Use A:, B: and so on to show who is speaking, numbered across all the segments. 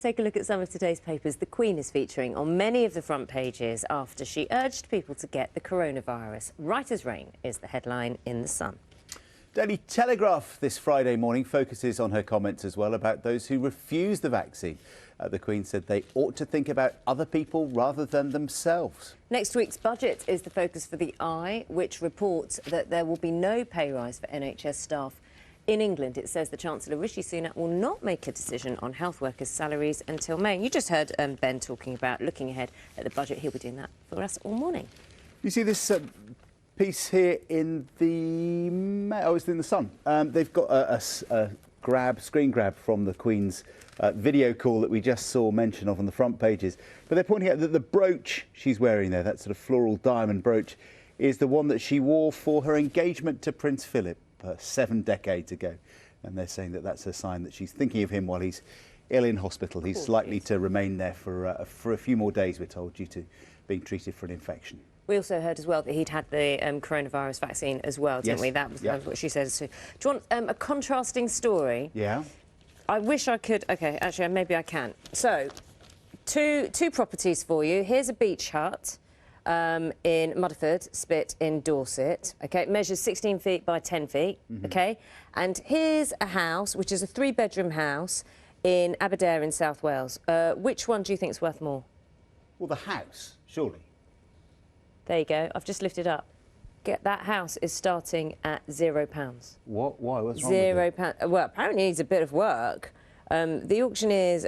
A: Take a look at some of today's papers. The Queen is featuring on many of the front pages after she urged people to get the coronavirus. Right as rain is the headline in The Sun.
B: Daily Telegraph this Friday morning focuses on her comments as well about those who refuse the vaccine. The Queen said they ought to think about other people rather than themselves.
A: Next week's budget is the focus for the Eye, which reports that there will be no pay rise for NHS staff. In England, it says the Chancellor Rishi Sunak will not make a decision on health workers' salaries until May. You just heard Ben talking about looking ahead at the budget. He'll be doing that for us all morning.
B: You see this piece here in it's in The Sun. They've got a screen grab from the Queen's video call that we just saw mention of on the front pages. But they're pointing out that the brooch she's wearing there, that sort of floral diamond brooch, is the one that she wore for her engagement to Prince Philip 7 decades ago. And they're saying that that's a sign that she's thinking of him while he's ill in hospital. He's likely to remain there for a few more days, we're told, due to being treated for an infection.
A: We also heard as well that he'd had the coronavirus vaccine as well, didn't we? That was what she said. So, do you want a contrasting story? Yeah. I wish I could. OK, actually, maybe I can. So, two properties for you. Here's a beach hut in Mudderford, Spit in Dorset. OK, it measures 16 feet by 10 feet. OK, and here's a house, which is a 3-bedroom house in Aberdare in South Wales. Which one do you think is worth more?
B: Well, the house, surely.
A: There you go. I've just lifted up. That house is starting at £0.
B: What? Why? What's wrong with it?
A: £0. Well, apparently it needs a bit of work. The auctioneers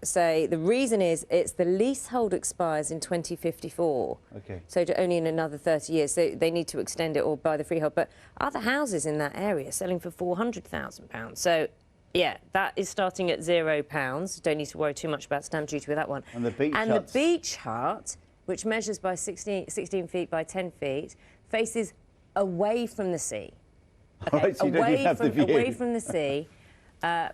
A: say the reason is it's the leasehold expires in 2054. OK. So only in another 30 years. So they need to extend it or buy the freehold. But other houses in that area are selling for £400,000. So, yeah, that is starting at £0. Don't need to worry too much about stamp duty with that one.
B: And the beach hut,
A: which measures by 16 feet by 10 feet, faces away from the sea.
B: Okay, right, so
A: away from the sea.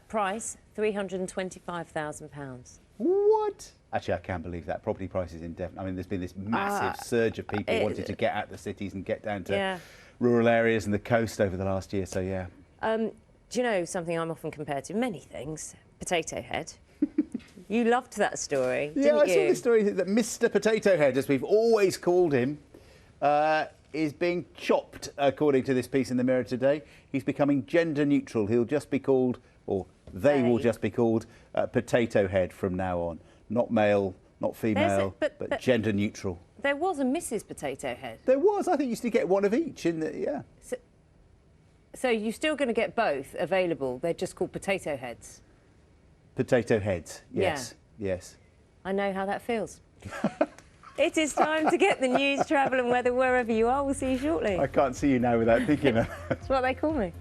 A: Price £325,000.
B: What? Actually, I can't believe that. Property prices indefinite. I mean, there's been this massive surge of people wanting to get out the cities and get down to rural areas and the coast over the last year. So yeah.
A: Do you know something I'm often compared to? Many things. Potato Head. You loved that story, didn't you?
B: Yeah, I saw the story that Mr. Potato Head, as we've always called him, is being chopped, according to this piece in the Mirror today. He's becoming gender neutral. He'll just be called, or they will just be called, Potato Head from now on. Not male, not female, but gender neutral.
A: There was a Mrs. Potato Head.
B: There was. I think you used to get one of each in the, yeah.
A: So you're still going to get both available. They're just called Potato Heads.
B: Potato Heads, yes, yes.
A: I know how that feels. It is time to get the news, travel and weather wherever you are. We'll see you shortly.
B: I can't see you now without thinking of
A: That's what they call me.